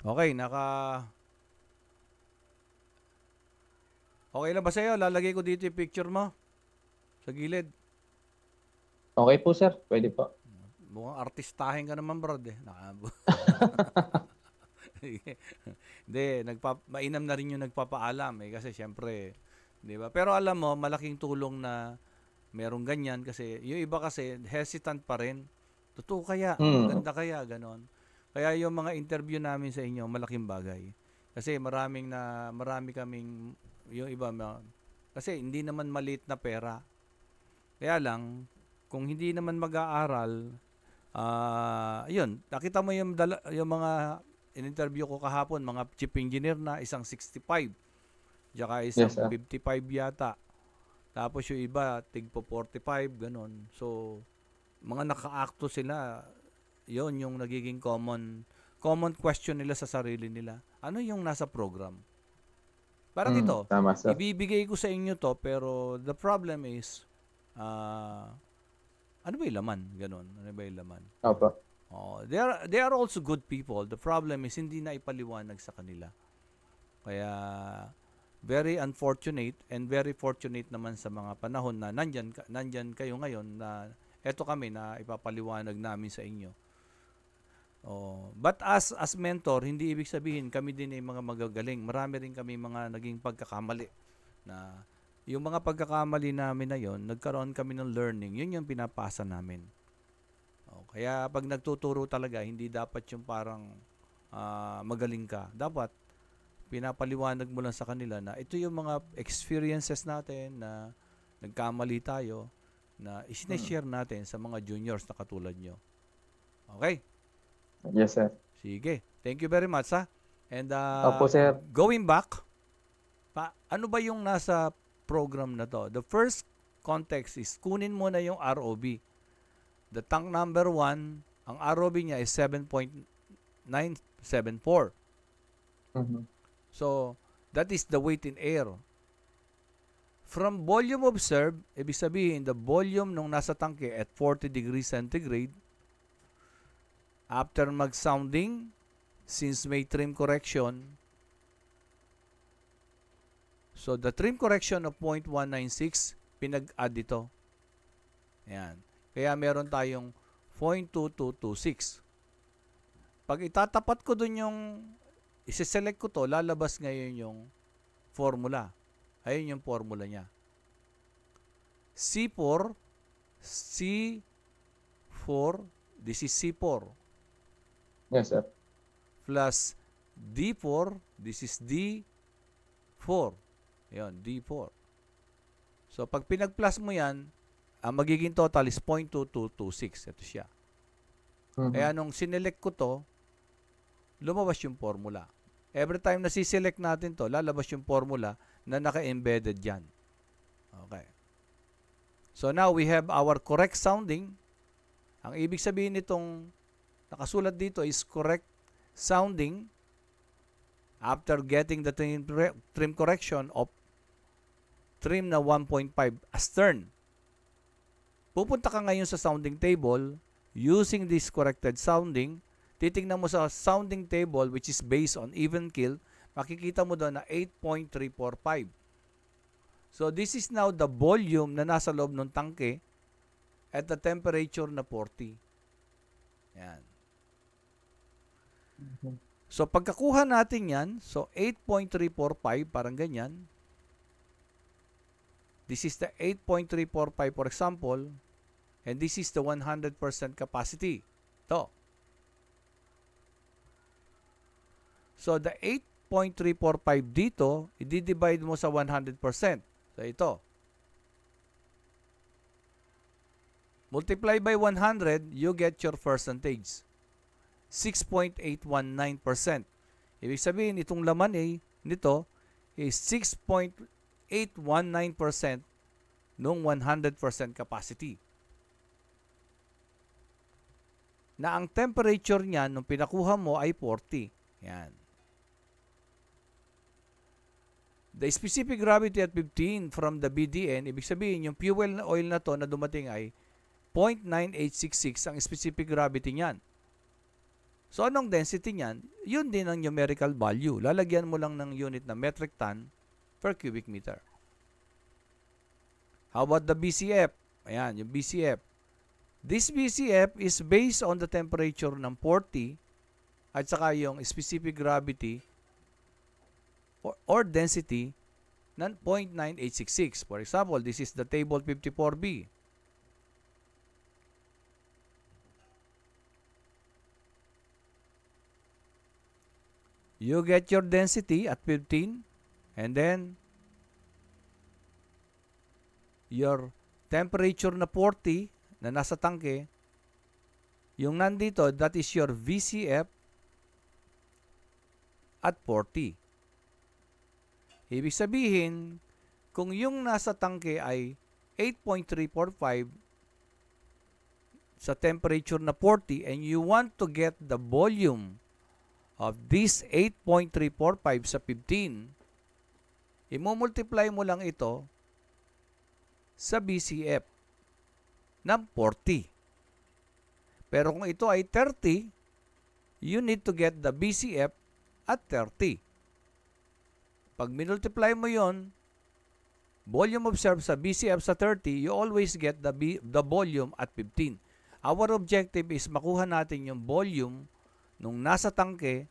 Okay, okay lang ba sa'yo? Lalagay ko dito yung picture mo sa gilid. Okay po, sir. Pwede po. Mukhang artistahin ka naman, bro. Hindi, mainam na rin yung nagpapaalam eh kasi syempre, 'di ba? Pero alam mo, malaking tulong na merong ganyan kasi yung iba kasi hesitant pa rin. Totoo kaya, Mm. maganda kaya ganon. Kaya yung mga interview namin sa inyo, malaking bagay. Kasi marami kaming yung iba kasi hindi naman maliit na pera. Kaya lang kung hindi naman mag-aaral, yun, nakita mo yung mga in-interview ko kahapon, mga chief engineer na isang 65, tsaka isang Yes, sir. 55 yata. Tapos yung iba, tig po 45, ganun. So, mga naka-acto sila, yon yung nagiging common question nila sa sarili nila. Ano yung nasa program? Parang Mm. ito, Tama, sir. ibibigay ko sa inyo to, pero the problem is, uh, ano ba yung laman? Ganun. Ano ba yung laman? Opo. Oh, they are also good people. The problem is hindi na ipaliwanag sa kanila. Kaya very unfortunate and very fortunate naman sa mga panahon na nandyan kayo ngayon na eto kami na ipapaliwanag namin sa inyo. Oh, but as mentor, hindi ibig sabihin kami din ay mga magagaling. Marami rin kami mga naging pagkakamali na yung mga pagkakamali namin na yon, nagkaroon kami ng learning. Yun yung pinapasa namin. Oh, kaya pag nagtuturo talaga, hindi dapat yung parang magaling ka. Dapat pinapaliwanag mo lang sa kanila na ito yung mga experiences natin na nagkamali tayo na Mm. isineshare natin sa mga juniors na katulad nyo. Okay? Yes, sir. Sige. Thank you very much ha. And Opo, sir. going back, ano ba yung nasa program na to? The first context is kunin mo na yung ROB. The tank number 1, ang ROB niya is 7.974. Mhm. So, that is the weight in air. From volume observed, ibig sabihin, the volume nung nasa tangke at 40 degrees centigrade, after mag-sounding, since may trim correction, so the trim correction of 0.196, pinag-add ito. Ayan. Kaya meron tayong 0.2226. Pag itatapat ko dun yung, isi-select ko to, lalabas ngayon yung formula. Ayun yung formula niya. C4, C4, this is C4, Yes, sir. plus D4, this is D4. Ayun, D4. So, pag pinag-plus mo yan, ang magiging total is 0.2226. Ito siya. Mhm. Kaya nung sinelect ko to, lumabas yung formula. Every time na siselect natin to, lalabas yung formula na naka-embedded dyan. Okay. So now we have our correct sounding. Ang ibig sabihin nitong nakasulat dito is correct sounding after getting the trim correction of trim na 1.5 astern. Pupunta ka ngayon sa sounding table using this corrected sounding. Titingnan mo sa sounding table which is based on even kill, makikita mo doon na 8.345. So this is now the volume na nasa loob ng tangke at the temperature na 40. Yan. Mhm. So pagkakuha natin yan, so 8.345 parang ganyan. This is the 8.345 for example, and this is the 100% capacity. Ito. So the 8.345 dito, i-divide mo sa 100%. So ito. Multiply by 100, you get your percentage. 6.819%. Ibig sabihin, itong laman nito is 6.819% nung 100% capacity. Na ang temperature niya nung pinakuha mo ay 40. Yan. The specific gravity at 15 from the BDN, ibig sabihin, yung fuel oil na to na dumating ay 0.9866 ang specific gravity niyan. So, anong density niyan? Yun din ang numerical value. Lalagyan mo lang ng unit na metric ton per cubic meter. How about the BCF? Ayan, yung BCF. This BCF is based on the temperature ng 40 at saka yung specific gravity or density ng 0.9866. For example, this is the table 54B. You get your density at 15 and then your temperature na 40 na nasa tangke, yung nandito, that is your VCF at 40. Ibig sabihin, kung yung nasa tangke ay 8.345 sa temperature na 40 and you want to get the volume of this 8.345 sa 15, imumultiply mo lang ito sa BCF ng 40. Pero kung ito ay 30, you need to get the BCF at 30. Pag minultiply mo yon, volume observed sa BCF sa 30, you always get the volume at 15. Our objective is makuha natin yung volume nung nasa tangke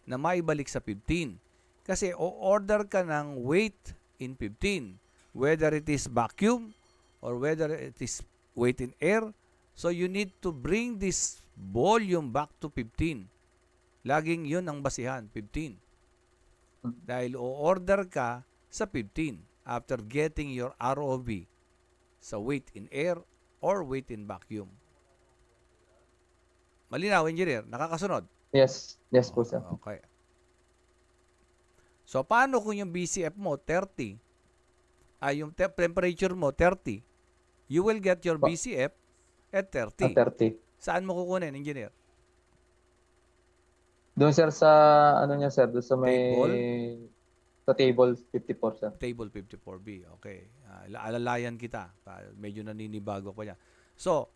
na maibalik sa 15. Kasi o-order ka ng weight in 15, whether it is vacuum or whether it is weight in air. So you need to bring this volume back to 15. Laging yun ang basihan, 15. Dahil o-order ka sa 15 after getting your ROV sa weight in air or weight in vacuum. Malinaw, engineer? Nakakasunod? Yes. Yes po, sir. Okay. So, paano kung yung BCF mo 30, yung temperature mo 30, you will get your BCF at 30. At 30. Saan mo kukunin, engineer? Doon, sir, sa, ano niya, sir, doon sa may, sa table 54, sir. Table 54B, okay. Alalayan kita. Medyo naninibago pa niya. So,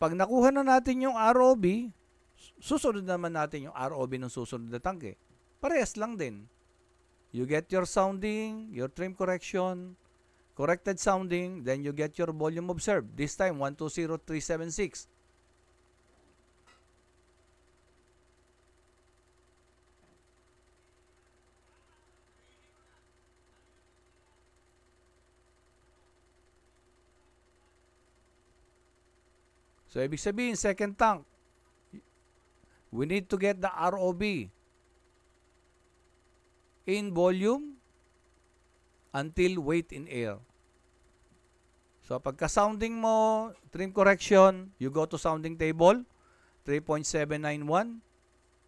pag nakuha na natin yung ROB, susunod naman natin yung ROB ng susunod na tangke. Parehas lang din. You get your sounding, your trim correction, corrected sounding, then you get your volume observed. This time, 120376. So, ibig sabihin, second tank, we need to get the ROB in volume until weight in air. So, pagka-sounding mo, trim correction, you go to sounding table, 3.791.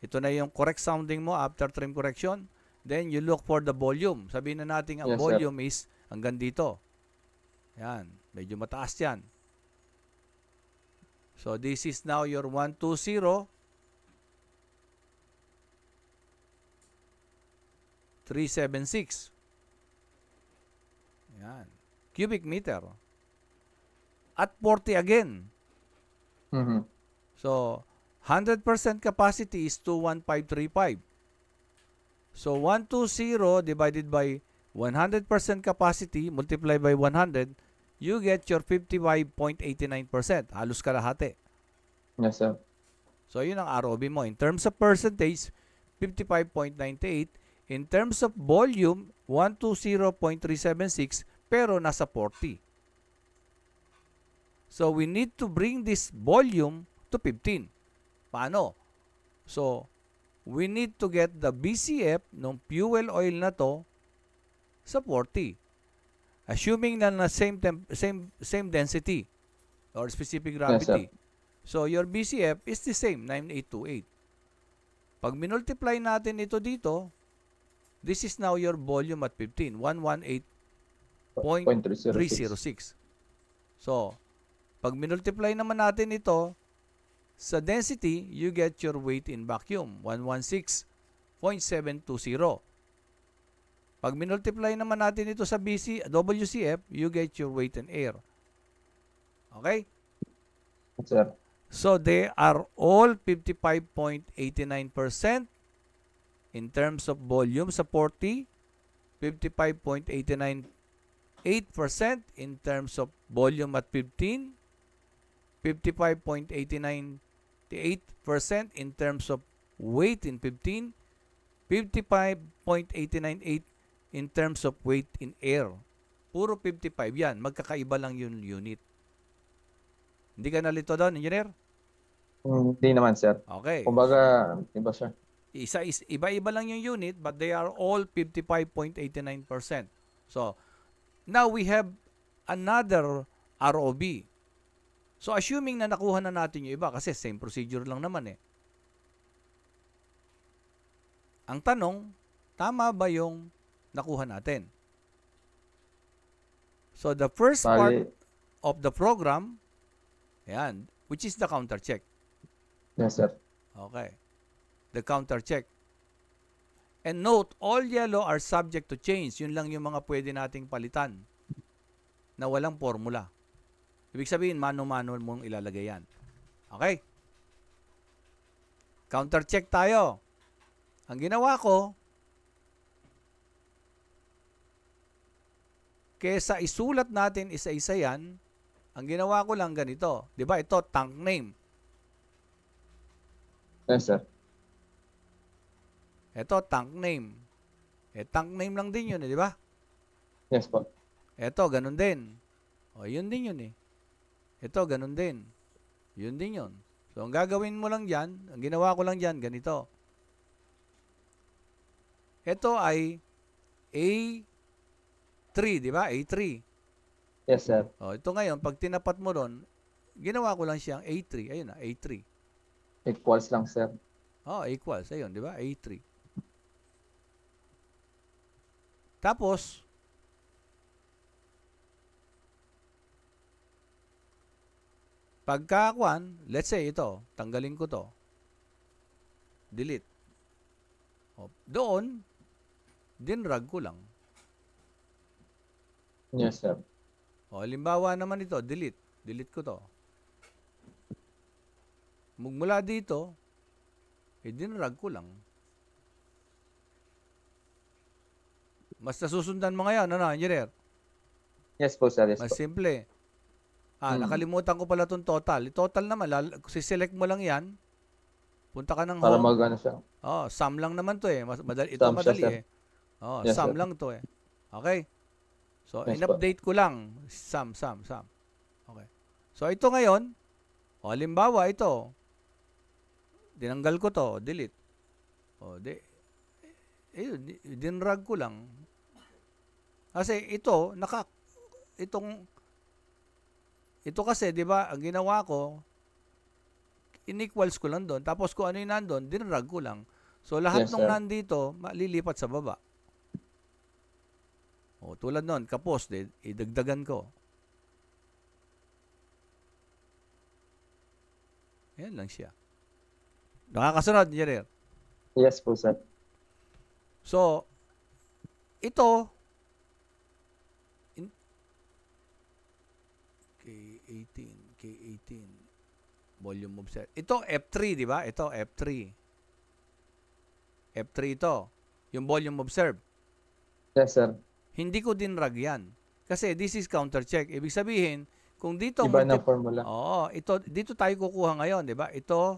Ito na yung correct sounding mo after trim correction. Then, you look for the volume. Sabihin na natin ang volume is hanggang dito. Yan. Medyo mataas yan. So, this is now your 120 376. Yan. Cubic meter. At 40 again. Mm-hmm. So, 100% capacity is 21535. So, 120 divided by 100% capacity multiplied by 100, you get your 55.89%. Halos kalahati. Yes, sir. So, yun ang ROB mo. In terms of percentage, 55.98. In terms of volume, 120.376, pero nasa 40. So, we need to bring this volume to 15. Paano? So, we need to get the BCF ng fuel oil na to sa 40. Assuming na same density or specific gravity. Yes, so, your BCF is the same, 9828. Pag minultiply natin ito dito, this is now your volume at 15, 118.306. So, pag minultiply naman natin ito sa density, you get your weight in vacuum, 116.720. Pag minultiply naman natin ito sa WCF, you get your weight in air. Okay? Sir. So they are all 55.89% in terms of volume sa 40, 55.898% in terms of volume at 15, 55.898% in terms of weight in 15, 55.898 in terms of weight in air. Puro 55 yan. Magkakaiba lang yung unit. Hindi ka nalito doon, engineer? Hindi naman, sir. Okay. Kumbaga, iba siya. Iba-iba lang yung unit, but they are all 55.89%. So, now we have another ROB. So, assuming na nakuha na natin yung iba, kasi same procedure lang naman eh. Ang tanong, tama ba yung nakuha natin? So, the first part of the program, yan, which is the counter check. Yes, sir. Okay. The counter check. And note, all yellow are subject to change. Yun lang yung mga pwede nating palitan na walang formula. Ibig sabihin, mano-mano mong ilalagay yan. Okay? Counter check tayo. Ang ginawa ko, kesa isulat natin isa-isa yan, ang ginawa ko lang ganito. Di ba? Ito, tank name. Yes, sir. Ito, tank name. Tank name lang din yun, di ba? Yes po. Ito, ganun din. Yun din yun eh. Ito, ganun din. Yun din yun. So, ang gagawin mo lang dyan, ang ginawa ko lang dyan, ganito. Ito ay A3, di ba? A3. Yes, sir. Ito ngayon, pag tinapat mo ron, ginawa ko lang siyang A3. Ayun na, A3. Equals lang, sir. Equals. Ayun, di ba? A3. Tapos, pagkakuan, let's say ito, tanggalin ko to. Delete. Doon, dinrag ko lang. Yes, sir. Halimbawa naman ito, delete. Delete ko to. Mula dito, dinrag ko lang. Mas nasusundan mo ngayon, ano, engineer? Yes po, sir. Yes Mas po. simple. Nakalimutan ko pala itong total. Total naman, siselect mo lang yan. Punta ka ng Para home. mag-ano siya. Sum lang naman to eh. Ito Sum madali siya, eh. Yes, Sum sir. lang to eh. Okay? So, Yes, in-update ko lang. Sum. Okay. So, ito ngayon, halimbawa ito, dinanggal ko to, delete. Dinrag ko lang. Kasi ito, ito kasi, di ba, ang ginawa ko, in-equals ko lang doon. Tapos kung ano yung nandun, dinrag ko lang. So, lahat Yes, nung sir. nandito, malilipat sa baba. Tulad nun, kapos, idagdagan ko. Yan lang siya. Nakakasunod, engineer. Yes po, sir. So, ito, K18, volume observe. Ito, F3, di ba? Ito, F3. F3 ito. Yung volume observe. Yes, sir. Hindi ko dinrag yan. Kasi this is counter check. Ibig sabihin, kung dito Iba ng formula. dito tayo kukuha ngayon, 'di ba? Ito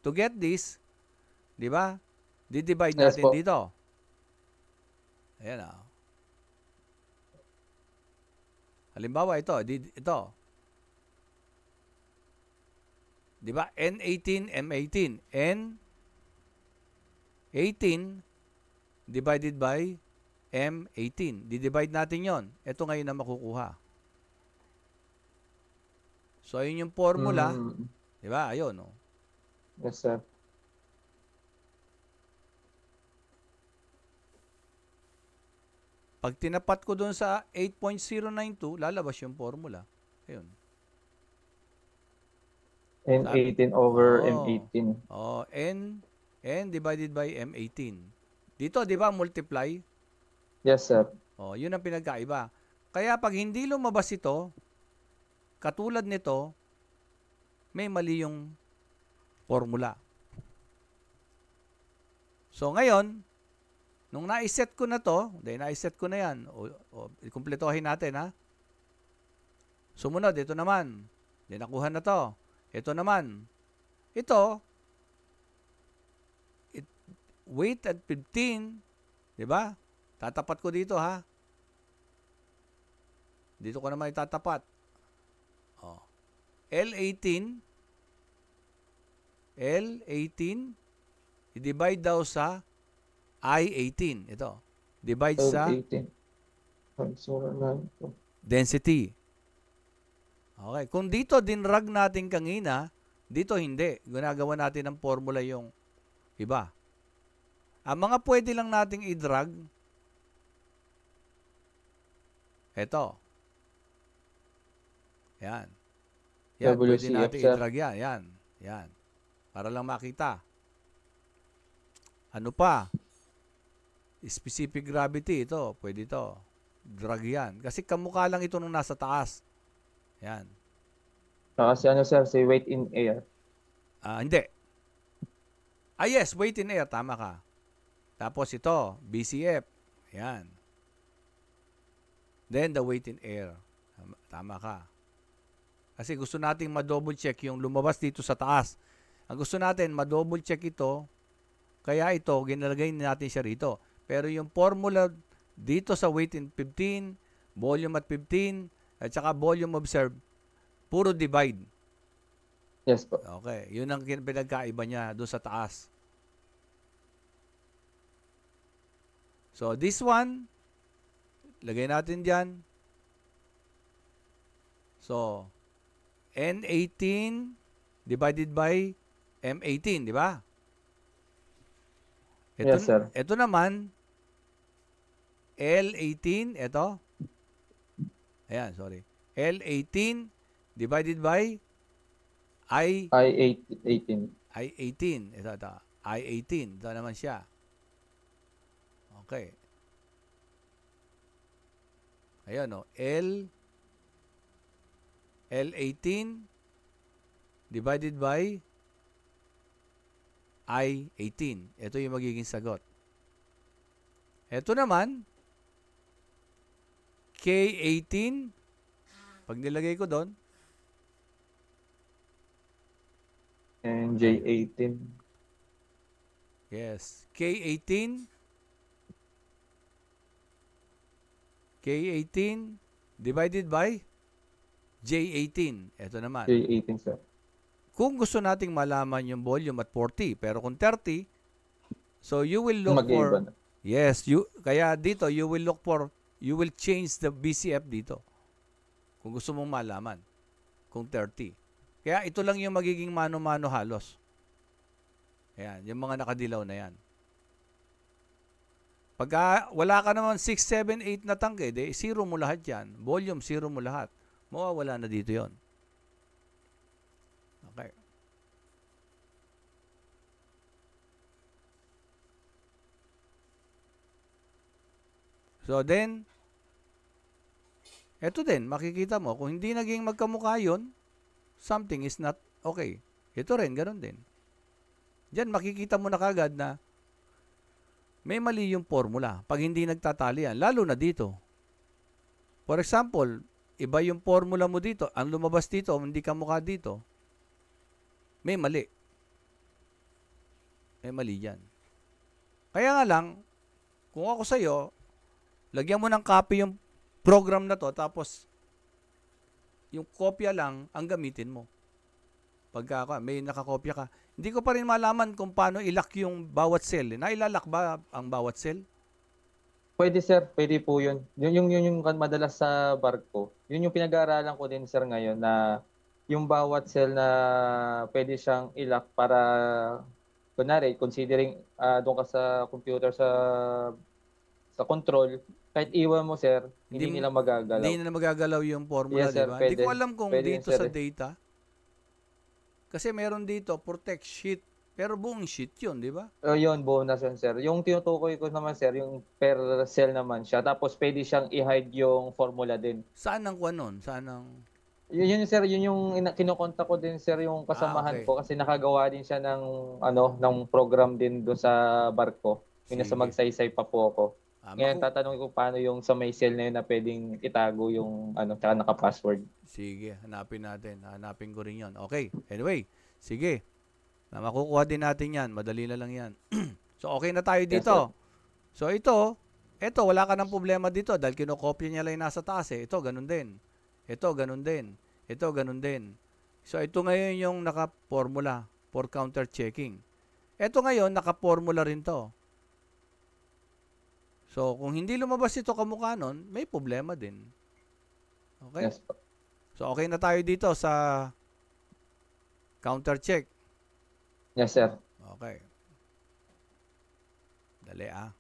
to get this, 'di ba? Di-divide Yes natin po. dito. Ayan ah. Halimbawa ito, ito. 'Di ba? N18, M18. N18 divided by M18. Di-divide natin yon. Ito ngayon na makukuha. So, ayun yung formula. Di ba? Ayun. No? Yes, sir. Pag tinapat ko doon sa 8.092, lalabas yung formula. Ayun. N18 over M18. N divided by M18. Dito, di ba, multiply? Yes, sir. Yun ang pinagkaiba. Kaya pag hindi lumabas ito, katulad nito, may mali yung formula. So ngayon, nung naiset ko na to, naiset ko na yan, ikumpletuhin natin ha. Sumunod, ito naman, nakuha na to. Ito naman, ito, weight at 15, di ba? Tatapat ko dito ha. Dito ko naman itatapat. Oh. L18, i-divide daw sa I18. Ito. Divide sa density. Okay. Kung dito dinrag natin kanina, dito hindi. Ginagawa natin ng formula yung iba. Ang mga pwede lang nating i-drag, ito. Yan. Yan, pwede natin i-drag yan. Yan. Yan. Para lang makita. Ano pa? Specific gravity, ito. Pwede ito. Drag yan. Kasi kamukha lang ito nung nasa taas. Yan. Kasi ano sir, say weight in air. Hindi. Yes, weight in air. Tama ka. Tapos ito, BCF. Yan. Then the weight in air. Tama ka. Kasi gusto nating ma-double check yung lumabas dito sa taas. Ang gusto natin, ma-double check ito. Kaya ito, ginalagay natin siya rito. Pero yung formula dito sa weight in 15, volume at 15, at saka volume observed, puro divide. Yes po. Okay. Yun ang pinagkaiba niya doon sa taas. So, this one, lagay natin dyan. So, N18 divided by M18, di ba? Ito, Yes, sir. Ito naman, L18, ito. Ayan, sorry. L18 divided by I18. I18. Ito. I18. Ito naman siya. Okay. Ayan, o. L18 divided by I18. Ito yung magiging sagot. Ito naman, K18. Pag nilagay ko doon, And J18. yes, K18 divided by J18. Ito naman. J18, sir. Kung gusto nating malaman yung volume at 40, pero kung 30, so you will look Mag-iiba for, na. yes, kaya dito, you will change the BCF dito. Kung gusto mong malaman. Kung 30. Kaya ito lang yung magiging mano-mano halos. Ayan, yung mga nakadilaw na yan. Pagka wala ka naman 6, 7, 8 na tangke, zero mo lahat yan. Volume, zero mo lahat. Mawawala na dito yon. Okay. So then, eto din, makikita mo, kung hindi naging magkamukha yun, something is not okay. Ito rin, ganun din. Diyan, makikita mo na kagad na may mali yung formula pag hindi nagtatali yan, lalo na dito. For example, iba yung formula mo dito, ang lumabas dito, hindi kamukha dito, may mali. May mali dyan. Kaya nga lang, kung ako sa'yo, lagyan mo ng copy yung program na to, tapos yung kopya lang ang gamitin mo. Pagka may nakakopya ka, hindi ko pa rin malaman kung paano ilock yung bawat cell. Nailalak ba ang bawat cell? Pwede, sir. Pwede po yun. Yun yung madalas sa barko. Yun yung pinag-aaralan ko din, sir, ngayon na yung bawat cell na pwede siyang ilock para, kunwari, considering doon ka sa computer sa control, kahit iwan mo, sir, hindi nila magagalaw. Hindi na magagalaw yung formula, Yes, sir, di ba? pwede. Hindi ko alam kung Pwede dito yun, sa sir. data. Kasi meron dito, protect sheet. Pero buong sheet yun, di ba? Yun, bonus yun, sir. Yung tinutukoy ko naman, sir, yung per cell naman siya. Tapos pwede siyang i-hide yung formula din. Saan ang kuwan nun? Saan ang... Yun sir, yun yung kinokontak ko din sir yung kasamahan Okay. ko kasi nakagawa din siya ng ano, ng program din do sa barko. Yung nasa Sige. magsaysay pa po ako. Ah, Ngayon maku tatanungin ko paano yung sa may cell na yun na pwedeng itago yung ano, tsaka naka-password. Sige, hanapin natin. Hanapin ko rin 'yon. Okay. Anyway, sige. Na makukuha din natin 'yan. Madali na lang 'yan. So okay na tayo Yes sir. dito. So ito wala ka ng problema dito dahil kinokopya niya lang yung nasa taas eh. Ito ganun din. Ito ganun din. Ito ganun din. So ito ngayon yung naka-formula for counter checking. Ito ngayon naka-formula rin to. So kung hindi lumabas ito kamukha nun, may problema din. Okay? Yes po. So okay na tayo dito sa counter check. Yes sir. Okay. Dali ah.